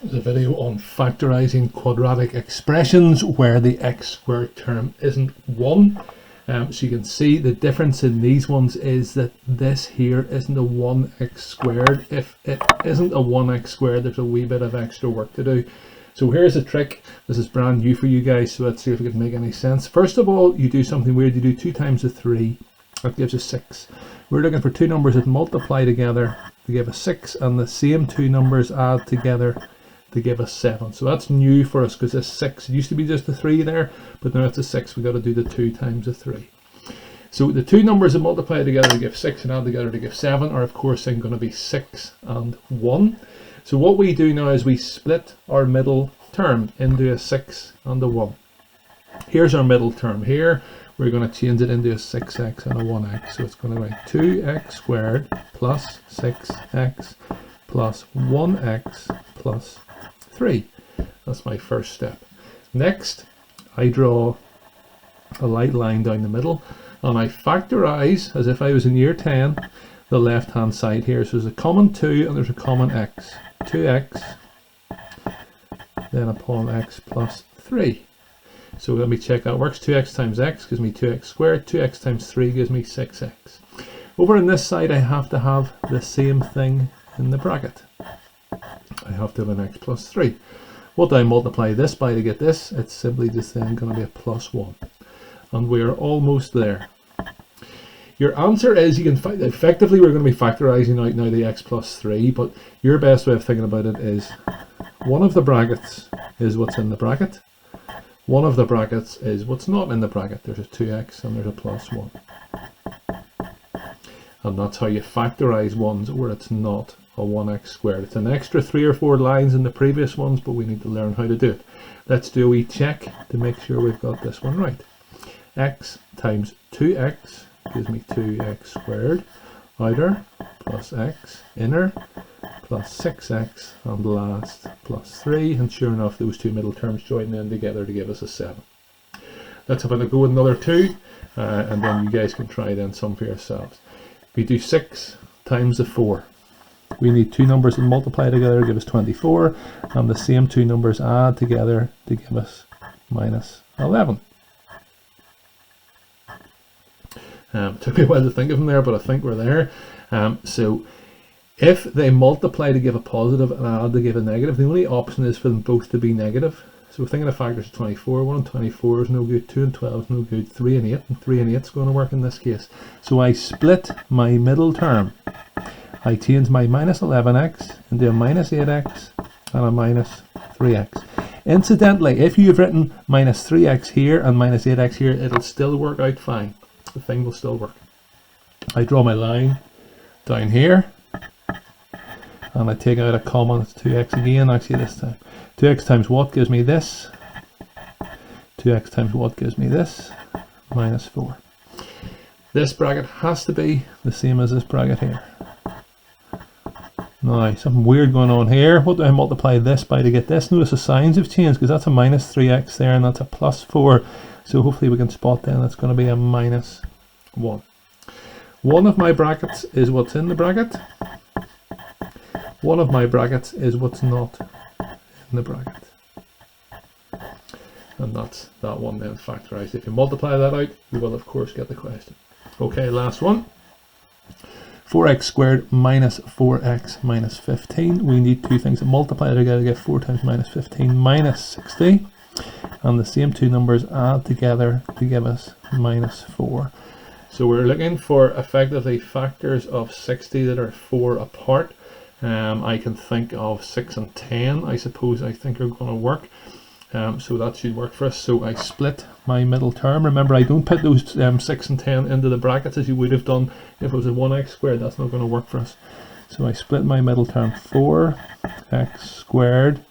is a video on factorising quadratic expressions where the x squared term isn't 1. So you can see the difference in these ones is that this here isn't a 1x squared. If it isn't a 1x squared, there's a wee bit of extra work to do. So here's a trick. This is brand new for you guys, so let's see if it can make any sense. First of all, you do something weird. You do 2 times 3. That gives us 6. We're looking for 2 numbers that multiply together to give us 6, and the same 2 numbers add together to give us 7. So that's new for us because this 6, it used to be just a 3 there, but now it's a 6. We've got to do the 2 times a 3. So the 2 numbers that multiply together to give 6 and add together to give 7 are of course then going to be 6 and 1. So what we do now is we split our middle term into a 6 and a 1. Here's our middle term here. We're going to change it into a 6x and a 1x. So it's going to be 2x squared plus 6x plus 1x plus 3. That's my first step. Next, I draw a light line down the middle and I factorise as if I was in year 10 the left hand side here. So there's a common 2 and there's a common x. 2x then upon x plus 3. So let me check that works. 2x times x gives me 2x squared. 2x times 3 gives me 6x. Over on this side I have to have the same thing in the bracket. I have to have an x plus 3. What do I multiply this by to get this? It's simply just then going to be a plus 1. And we are almost there. Your answer is, you can effectively we're going to be factorising out now the x plus 3, but your best way of thinking about it is one of the brackets is what's in the bracket. One of the brackets is what's not in the bracket. There's a 2x and there's a plus 1. And that's how you factorise ones where it's not a 1x squared. It's an extra 3 or 4 lines in the previous ones, but we need to learn how to do it. Let's do a wee check to make sure we've got this one right. X times 2x gives me 2x squared, outer plus x, inner plus 6x, and last plus 3, and sure enough those 2 middle terms join in together to give us a 7. Let's have a go with another 2, and then you guys can try then some for yourselves. We do 6 times the 4. We need 2 numbers that multiply together to give us 24, and the same 2 numbers add together to give us minus 11. Took me a while to think of them there, but I think we're there. So if they multiply to give a positive and add to give a negative, the only option is for them both to be negative. So we're thinking of factors of 24. 1 and 24 is no good, 2 and 12 is no good, 3 and 8, and 3 and 8 is going to work in this case. So I split my middle term. I change my minus 11x into a minus 8x and a minus 3x. Incidentally, if you've written minus 3x here and minus 8x here, it'll still work out fine. The thing will still work. I draw my line down here and I take out a common. It's 2x again actually this time. 2x times what gives me this? 2x times what gives me this? Minus 4. This bracket has to be the same as this bracket here. Now, something weird going on here. What do I multiply this by to get this? Notice the signs have changed because that's a minus 3x there and that's a plus 4. So hopefully we can spot then that's going to be a minus 1. One of my brackets is what's in the bracket. One of my brackets is what's not in the bracket. And that's that one then factorised. If you multiply that out, you will of course get the question. Okay, last one. 4x squared minus 4x minus 15. We need 2 things that multiply together to get 4 times minus 15 minus 60. And the same 2 numbers add together to give us minus 4. So we're looking for effectively factors of 60 that are 4 apart. I can think of 6 and 10, I suppose I think are going to work. So that should work for us. So I split my middle term. Remember, I don't put those 6 and 10 into the brackets as you would have done if it was a 1x squared. That's not going to work for us. So I split my middle term. 4x squared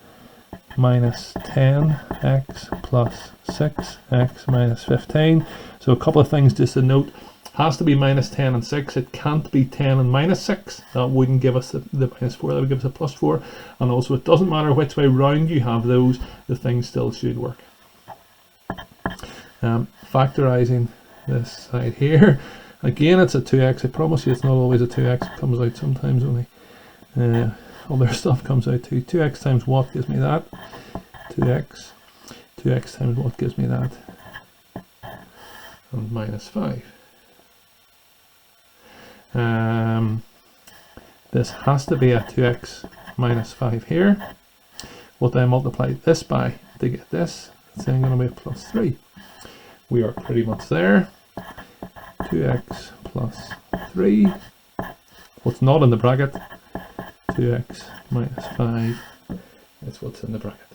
minus 10x plus 6x minus 15. So a couple of things just to note. Has to be minus 10 and 6. It can't be 10 and minus 6. That wouldn't give us the minus 4. That would give us a plus 4. And also it doesn't matter which way round you have those, the thing still should work. Factorising this side here. Again, it's a 2x. I promise you it's not always a 2x. It comes out sometimes only. other stuff comes out too. 2x times what gives me that? 2x. 2x times what gives me that? And minus 5. This has to be a 2x minus 5 here. What do I multiply this by to get this? It's then going to be plus 3. We are pretty much there. 2x plus 3. What's not in the bracket? 2x minus 5 is what's in the bracket.